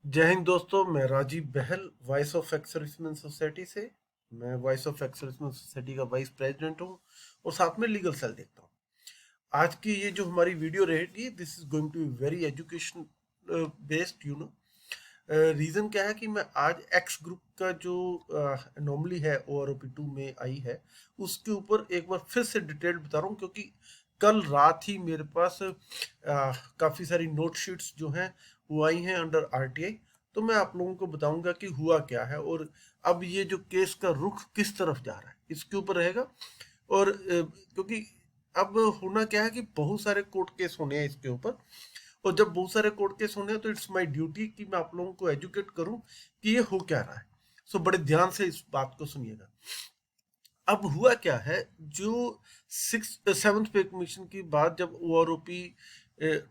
जय हिंद दोस्तों, मैं Rajiv Bahl voice of ex serviceman society से। मैं voice of ex serviceman society का वाइस प्रेसिडेंट हूँ और साथ में लीगल सेल देखता हूँ। आज की ये जो हमारी वीडियो रहेगी, this is going to be very education based, you know. Reason क्या है कि मैं आज एक्स ग्रुप का जो अनोमली है OROP 2 में आई है, उसके ऊपर एक बार फिर से डिटेल बता रहा हूँ, क्योंकि कल रात ही मेरे पास काफ़ी सारी नोट शीट्स जो हैं वो आई हैं अंडर RTI। तो मैं आप लोगों को बताऊंगा कि हुआ क्या है और अब ये जो केस का रुख किस तरफ जा रहा है, इसके ऊपर रहेगा। और क्योंकि अब होना क्या है कि बहुत सारे कोर्ट केस होने हैं इसके ऊपर, और जब बहुत सारे कोर्ट केस होने हैं तो इट्स माय ड्यूटी कि मैं आप लोगों को एजुकेट करूं कि ये हो क्या रहा है। सो बड़े ध्यान से इस बात को सुनिएगा। अब हुआ क्या है, जो सिक्स सेवन्थ पे कमीशन की बात जब OROP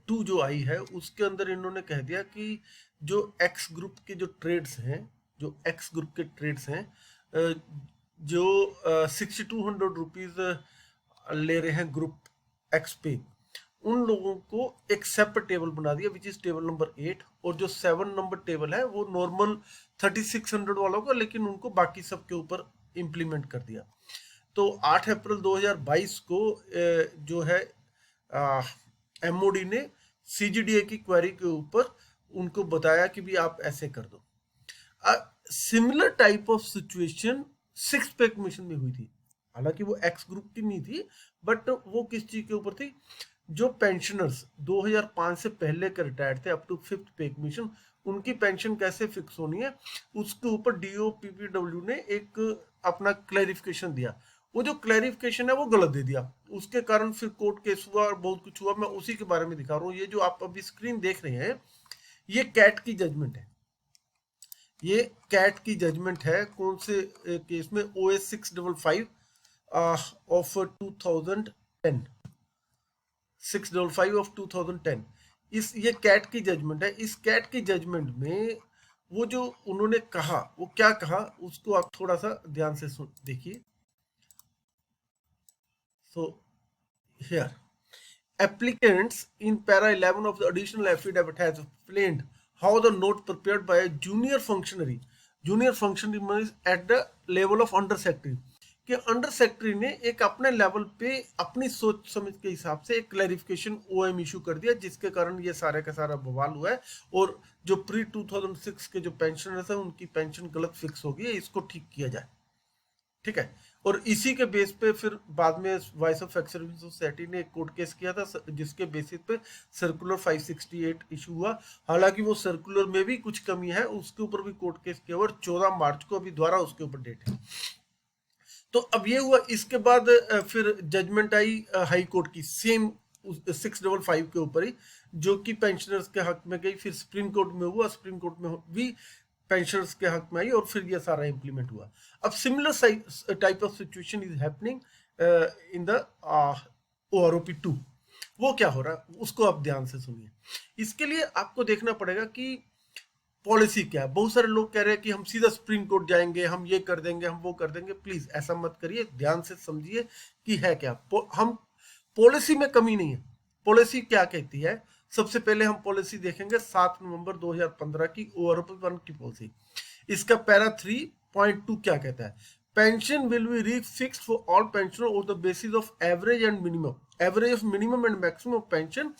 2 जो आई है, उसके अंदर इन्होंने कह दिया कि जो एक्स ग्रुप के जो ट्रेड्स हैं, जो एक्स ग्रुप के ट्रेड्स हैं, अ, जो 6200 रुपीज ले रहे हैं ग्रुप एक्स पे, उन लोगों को एक सेपरेट टेबल बना दिया विच इज टेबल नंबर 8। और जो 7 नंबर टेबल है वो नॉर्मल 3600 वालों का, लेकिन उनको बाकी सब के ऊपर इम्प्लीमेंट कर दिया। तो 8 अप्रैल 2022 को जो है MOD ने CGDA की क्वेरी के ऊपर उनको बताया कि भी आप ऐसे कर दो। Similar type of situation six पे कमीशन में हुई थी। हालांकि वो एक्स ग्रुप की नहीं थी, बट वो किस चीज के ऊपर थी, जो पेंशनर्स 2005 से पहले के रिटायर्ड थे अप टू फिफ्थ पे कमीशन, उनकी पेंशन कैसे फिक्स होनी है, उसके ऊपर DOPPW ने एक अपना क्लैरिफिकेशन दिया। वो जो क्लैरिफिकेशन है वो गलत दे दिया, उसके कारण फिर कोर्ट केस हुआ और बहुत कुछ हुआ। मैं उसी के बारे में दिखा रहा हूँ। ये जो आप अभी स्क्रीन देख रहे हैं, ये कैट की जजमेंट है। ये कैट की जजमेंट है कौन से केस में, OS 655 ऑफ 2010, 655 ऑफ 2010। इस ये कैट की जजमेंट है। इस कैट की जजमेंट में वो जो उन्होंने कहा, वो क्या कहा, उसको आप थोड़ा सा ध्यान से सुन देखिए। So here, applicants in para 11 of the additional affidavit has explained how the note prepared by a junior functionary means at the level of under secretary, कि अंडर सेक्रेटरी ने एक अपने लेवल पे अपनी सोच समझ के हिसाब से एक क्लैरिफिकेशन OM इशू कर दिया, जिसके कारण ये सारे का सारा बवाल हुआ है। और जो प्री 2006 के जो पेंशनर्स हैं उनकी पेंशन गलत फिक्स हो गई है, इसको ठीक किया जाए। ठीक है। और इसी के बेस पे फिर बाद में voice of ex service society ने एक कोर्ट केस किया था, जिसके बेसिस पे सर्कुलर 568 इशू हुआ। हालांकि वो सर्कुलर में भी कुछ कमी है, उसके ऊपर भी कोर्ट केस किया और 14 मार्च को अभी दोबारा उसके ऊपर डेट है। तो अब ये हुआ, इसके बाद फिर जजमेंट आई हाई कोर्ट की, सेम 655 के ऊपर ही, जो कि पेंशनर्स के हक में गई। फिर सुप्रीम कोर्ट में हुआ, सुप्रीम कोर्ट में भी पेंशनर्स के हक में आई, और फिर ये सारा इंप्लीमेंट हुआ। अब similar type of situation is happening in the OROP 2। वो क्या हो रहा है उसको आप ध्यान से सुनिए। इसके लिए आपको देखना पड़ेगा कि पॉलिसी क्या है। बहुत सारे लोग कह रहे हैं कि हम सीधा सुप्रीम कोर्ट जाएंगे, हम ये कर देंगे, हम वो कर देंगे। प्लीज ऐसा मत करिए, ध्यान से समझिए कि है क्या। हम पॉलिसी में कमी नहीं है। पॉलिसी क्या कहती है, सबसे पहले हम पॉलिसी देखेंगे 7 नवंबर 2015 की OROP 1 की पॉलिसी। इसका पैरा 3.2 क्या कहता है, pension will be refixed for all pensioner on the basis of average and minimum, average of minimum and maximum of pension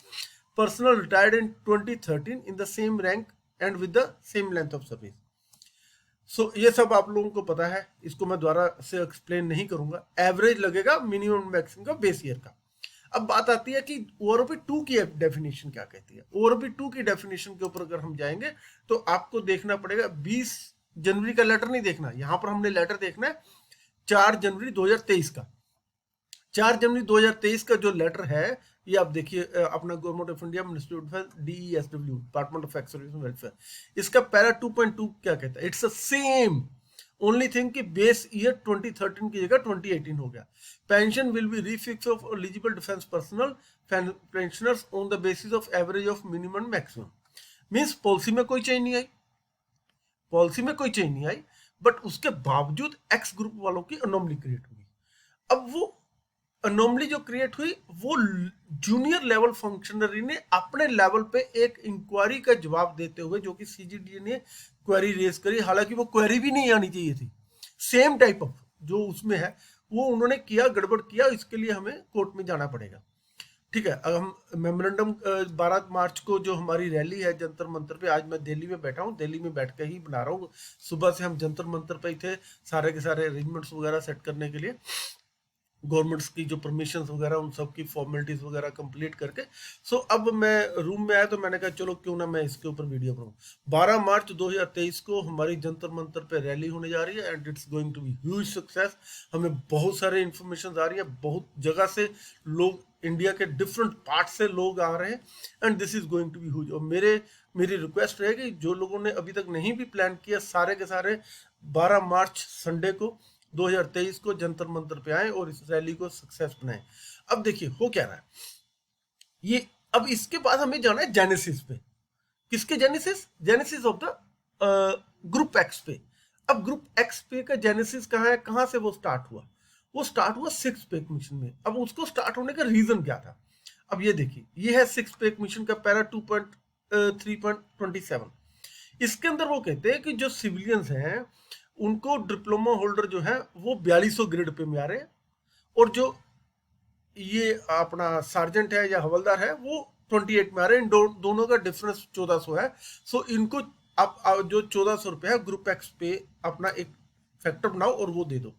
personnel retired in 2013 in the same rank and with the same length of service। ये सब आप लोगों को पता है, इसको मैं दोबारा से एक्सप्लेन नहीं करूंगा। एवरेज लगेगा मिनिमम मैक्सिमम का बेस ईयर का। अब बात आती है कि OROP 2 की डेफिनेशन क्या कहती है। OROP 2 की डेफिनेशन के ऊपर अगर हम जाएंगे तो आपको देखना पड़ेगा 20 जनवरी का लेटर नहीं देखना, यहां पर हमने लेटर देखना है 4 जनवरी 2023 का। 4 जनवरी 2023 का जो लेटर है, ये आप देखिए, अपना government of India ministry of defence DESW, department of ex service welfare. इसका पैरा 2.2 क्या कहता है, it's the same only thing कि बेस ईयर 2013 की जगह 2018 हो गया। Pension will be refix of eligible defence personnel pensioners on the basis of average of minimum maximum. Means policy में कोई चेंज नहीं आई, पॉलिसी में कोई चेंज नहीं आई, बट उसके बावजूद एक्स ग्रुप वालों की अनोमली क्रिएट हुई। अब वो अनोमली जो क्रिएट हुई वो जूनियर लेवल फंक्शनरी ने अपने लेवल पे एक इंक्वायरी का जवाब देते हुए, जो कि सीजीडी ने क्वेरी रेज करी, हालांकि वो क्वेरी भी नहीं आनी चाहिए थी, सेम टाइप ऑफ जो उसमें है वो उन्होंने किया, गड़बड़ किया, इसके लिए हमें कोर्ट में जाना पड़ेगा। ठीक है, अब हम मेमोरेंडम 12 मार्च को जो हमारी रैली है जंतर मंतर पे, आज मैं दिल्ली में बैठा हूँ, दिल्ली में बैठ के ही बना रहा हूँ, सुबह से हम जंतर मंतर पे ही थे सारे के सारे अरेंजमेंट्स वगैरह सेट करने के लिए, गवर्नमेंट्स की जो परमिशंस वगैरह उन सब की फॉर्मेलिटीज वगैरह कंप्लीट करके। सो अब मैं रूम में आया तो मैंने कहा चलो क्यों ना मैं इसके ऊपर वीडियो बनाऊं। 12 मार्च 2023 को हमारी जंतर मंतर पे रैली होने जा रही है and it's going to be huge success. हमें बहुत सारे इंफॉर्मेशन आ रही है, बहुत जगह से लोग, इंडिया के डिफरेंट पार्ट से लोग आ रहे हैं and this is going to be huge. और मेरी रिक्वेस्ट रहेगी जो लोगों ने अभी तक नहीं भी प्लान किया, सारे के सारे 12 मार्च संडे को 2023 को जंतर मंतर पे आए और इस रैली को सक्सेस बनाए। अब देखिए हो क्या रहा है ये। अब इसके बाद हमें जाना है जेनेसिस पे। किसके genesis? Genesis of the group x पे। अब ग्रुप एक्स पे का जेनेसिस कहाँ है, कहाँ से वो स्टार्ट हुआ? वो स्टार्ट हुआ सिक्स पे मिशन में। अब उसको स्टार्ट होने का रीजन क्या था? अब ये देखिए, ये है सिक्स पे मिशन का पैरा 2.3.27। इसके अंदर वो कहते हैं कि जो सिविलियंस हैं उनको डिप्लोमा होल्डर जो है वो 4200 ग्रेड पे में आ रहे हैं, और जो ये अपना सार्जेंट है या हवलदार है वो 28 में आ रहे हैं। दोनों का डिफरेंस 1400 है। सो इनको आप जो 1400 रुपये है ग्रुप एक्स पे अपना एक फैक्टर बनाओ और वो दे दो।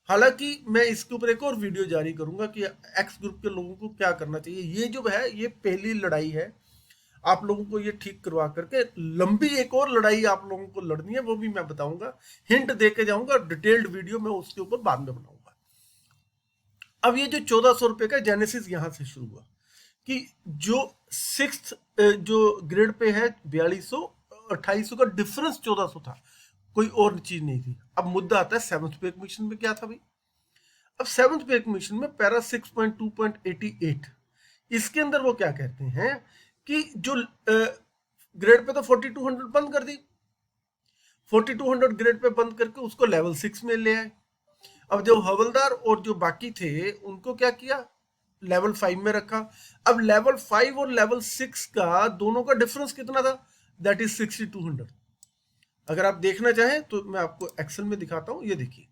हालांकि मैं इसके ऊपर एक और वीडियो जारी करूंगा कि एक्स ग्रुप के लोगों को क्या करना चाहिए। ये जो है ये पहली लड़ाई है, आप लोगों को ये ठीक करवा करके लंबी एक और लड़ाई आप लोगों को लड़नी है, वो भी मैं बताऊंगा, हिंट दे के जाऊंगा, डिटेल्ड वीडियो मैं उसके ऊपर बाद में बनाऊंगा। अब ये जो 1400 रुपए का जेनेसिस यहां से शुरू हुआ कि जो सिक्स जो ग्रेड पे है 4200, 2800 का डिफरेंस 1400 था, कोई और चीज नहीं थी। अब मुद्दा आता है सेवंथ पे मिशन में क्या था भाई। अब सेवंथ पे मिशन में पैरा 6.2.88, इसके अंदर वो क्या कहते हैं कि जो ग्रेड पे तो 4200 बंद कर दी, 4200 ग्रेड पे बंद करके उसको लेवल 6 में ले आए। अब जो हवलदार और जो बाकी थे उनको क्या किया, लेवल 5 में रखा। अब लेवल 5 और लेवल 6 का दोनों का डिफरेंस कितना था? That is 6200। अगर आप देखना चाहें तो मैं आपको एक्सेल में दिखाता हूं, ये देखिए,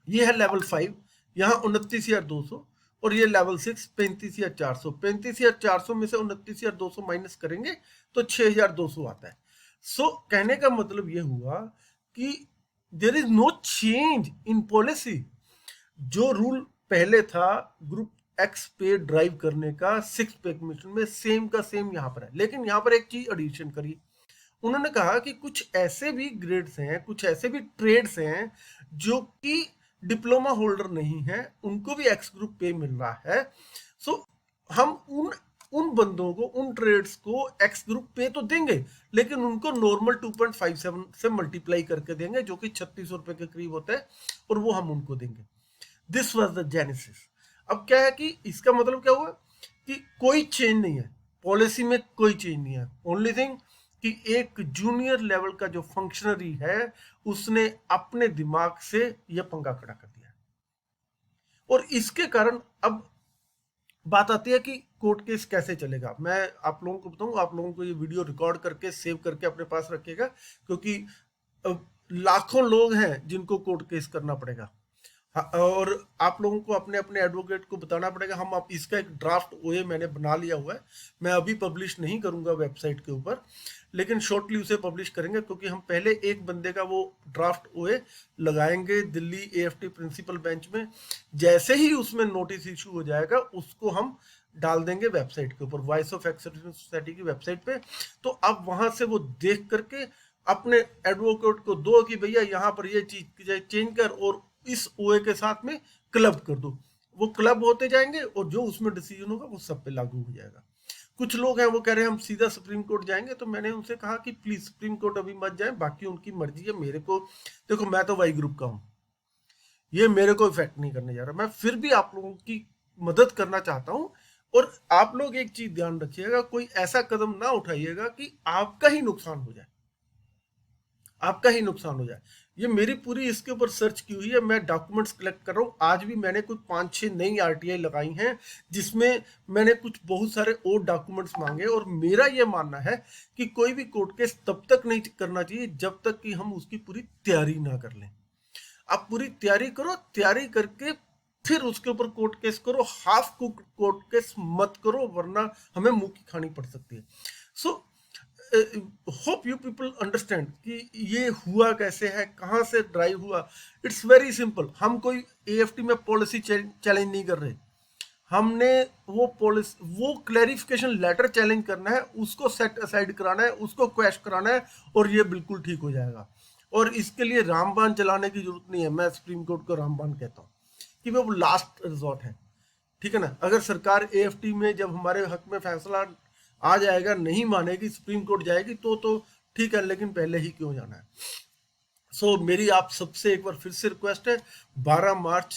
ये है लेवल 5, यहाँ 29,200, और ये लेवल 6 35,400। 35,400 में से 29,200 माइनस करेंगे तो 6,200 आता है। सो कहने का मतलब ये हुआ कि there is no change in policy. जो रूल पहले था ग्रुप एक्स पे ड्राइव करने का सिक्स पे मिशन में, सेम का सेम यहाँ पर है, लेकिन यहाँ पर एक चीज एडिशन करी। उन्होंने कहा कि कुछ ऐसे भी ग्रेड्स हैं, कुछ ऐसे भी ट्रेड्स हैं जो कि डिप्लोमा होल्डर नहीं है, उनको भी एक्स ग्रुप पे मिल रहा है। सो हम उन बंदों को, उन ट्रेड्स को एक्स ग्रुप पे तो देंगे, लेकिन उनको नॉर्मल 2.57 से मल्टीप्लाई करके देंगे, जो कि 3600 रुपए के करीब होता है, और वो हम उनको देंगे। This was the genesis. अब क्या है कि इसका मतलब क्या हुआ कि कोई चेंज नहीं है पॉलिसी में, कोई चेंज नहीं है। ओनली थिंग कि एक जूनियर लेवल का जो फंक्शनरी है उसने अपने दिमाग से यह पंगा खड़ा कर दिया, और इसके कारण अब बात आती है कि कोर्ट केस कैसे चलेगा। मैं आप लोगों को बताऊं, आप लोगों को ये वीडियो रिकॉर्ड करके सेव करके अपने पास रखिएगा, क्योंकि लाखों लोग हैं जिनको कोर्ट केस करना पड़ेगा। और आप लोगों को अपने अपने एडवोकेट को बताना पड़ेगा। हम आप इसका एक ड्राफ्ट ओए मैंने बना लिया हुआ है, मैं अभी पब्लिश नहीं करूंगा वेबसाइट के ऊपर, लेकिन शॉर्टली उसे पब्लिश करेंगे, क्योंकि हम पहले एक बंदे का वो ड्राफ्ट ओए लगाएंगे दिल्ली एएफटी प्रिंसिपल बेंच में। जैसे ही उसमें नोटिस इशू हो जाएगा उसको हम डाल देंगे वेबसाइट के ऊपर, वॉइस ऑफ एक्सर्विसमेंट सोसाइटी की वेबसाइट पे। तो अब वहां से वो देख करके अपने एडवोकेट को दो कि भैया यहाँ पर ये चीज चेंज कर और इस ओए के साथ में क्लब कर दो। वो क्लब होते जाएंगे और जो उसमें डिसीजन होगा वो सब पे लागू हो जाएगा। कुछ लोग हैं वो कह रहे हैं हम सीधा सुप्रीम कोर्ट जाएंगे, तो मैंने उनसे कहा कि प्लीज सुप्रीम कोर्ट अभी मत जाए, बाकी उनकी मर्जी है। मेरे को देखो, मैं तो वाई ग्रुप का हूं, ये मेरे को इफेक्ट नहीं करने जा रहा। मैं फिर भी आप लोगों की मदद करना चाहता हूं, और आप लोग एक चीज ध्यान रखिएगा, कोई ऐसा कदम ना उठाइएगा कि आपका ही नुकसान हो जाए। आपका ही नुकसान हो जाए। ये मेरी पूरी इसके ऊपर सर्च की हुई है, मैं डॉक्यूमेंट्स कलेक्ट कर रहा हूँ। आज भी मैंने कुछ 5-6 नई आरटीआई लगाई हैं, जिसमें मैंने कुछ बहुत सारे और डॉक्यूमेंट्स मांगे। और मेरा ये मानना है कि कोई भी कोर्ट केस तब तक नहीं करना चाहिए जब तक कि हम उसकी पूरी तैयारी ना कर लें। आप पूरी तैयारी करो, तैयारी करके फिर उसके ऊपर कोर्ट केस करो। हाफ कुक कोर्ट केस मत करो, वरना हमें मुंह की खानी पड़ सकती है। So hope you people understand कि ये हुआ कैसे है, कहाँ से ड्राइव हुआ। It's very simple. हम कोई एएफटी में पॉलिसी चैलेंज नहीं कर रहे। हमने वो पॉलिसी, वो क्लैरिफिकेशन लेटर चैलेंज करना है, उसको सेट असाइड कराना है, उसको क्वैश कराना है, और ये बिल्कुल ठीक हो जाएगा। और इसके लिए रामबाण चलाने की जरूरत नहीं है। मैं सुप्रीम कोर्ट को रामबाण कहता हूँ कि वो लास्ट रिजॉर्ट है। ठीक है ना। अगर सरकार एएफटी में जब हमारे हक में फैसला आ जाएगा, नहीं मानेगी, सुप्रीम कोर्ट जाएगी, तो ठीक है, लेकिन पहले ही क्यों जाना है। सो मेरी आप सबसे एक बार फिर से रिक्वेस्ट है, 12 मार्च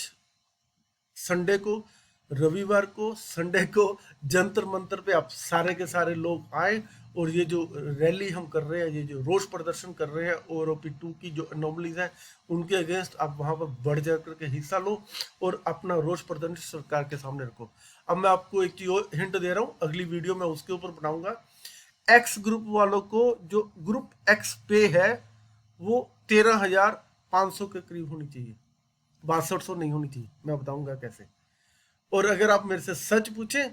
संडे को, रविवार को, संडे को जंतर मंतर पे आप सारे के सारे लोग आए, और ये जो रैली हम कर रहे हैं, ये जो रोष प्रदर्शन कर रहे हैं OROP2 की जो अनोमलीज हैं, उनके अगेंस्ट आप वहां पर बढ़ जा करके हिस्सा लो और अपना रोष प्रदर्शन सरकार के सामने रखो। अब मैं आपको एक चीज और हिंट दे रहा हूँ, अगली वीडियो में उसके ऊपर बनाऊंगा। एक्स ग्रुप वालों को जो ग्रुप एक्स पे है, वो 13,500 के करीब होनी चाहिए, 6200 नहीं होनी चाहिए। मैं बताऊंगा कैसे। और अगर आप मेरे से सच पूछें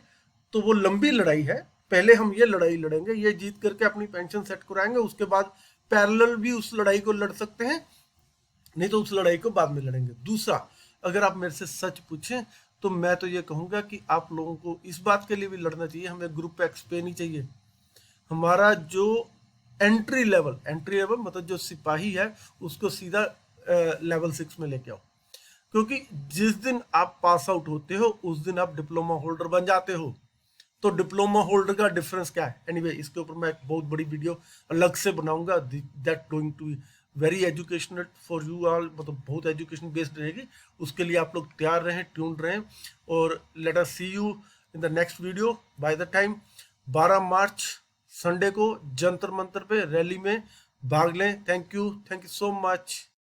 तो वो लंबी लड़ाई है। पहले हम ये लड़ाई लड़ेंगे, ये जीत करके अपनी पेंशन सेट कराएंगे, उसके बाद पैरेलल भी उस लड़ाई को लड़ सकते हैं, नहीं तो उस लड़ाई को बाद में लड़ेंगे। दूसरा, अगर आप मेरे से सच पूछें तो मैं तो ये कहूंगा कि आप लोगों को इस बात के लिए भी लड़ना चाहिए, हमें ग्रुप एक्स पे नहीं चाहिए। हमारा जो एंट्री लेवल मतलब जो सिपाही है, उसको सीधा लेवल 6 में लेके आओ। क्योंकि जिस दिन आप पास आउट होते हो, उस दिन आप डिप्लोमा होल्डर बन जाते हो। तो डिप्लोमा होल्डर का डिफरेंस क्या है? एनीवे, इसके ऊपर मैं एक बहुत बड़ी वीडियो अलग से बनाऊंगा, that going to be very educational for you all, मतलब बहुत एजुकेशन बेस्ड रहेगी। उसके लिए आप लोग तैयार रहें, ट्यून्ड रहें, और let us see you in the next video. By the time 12 March Sunday को जंतर मंतर पे रैली में भाग लें। Thank you so much.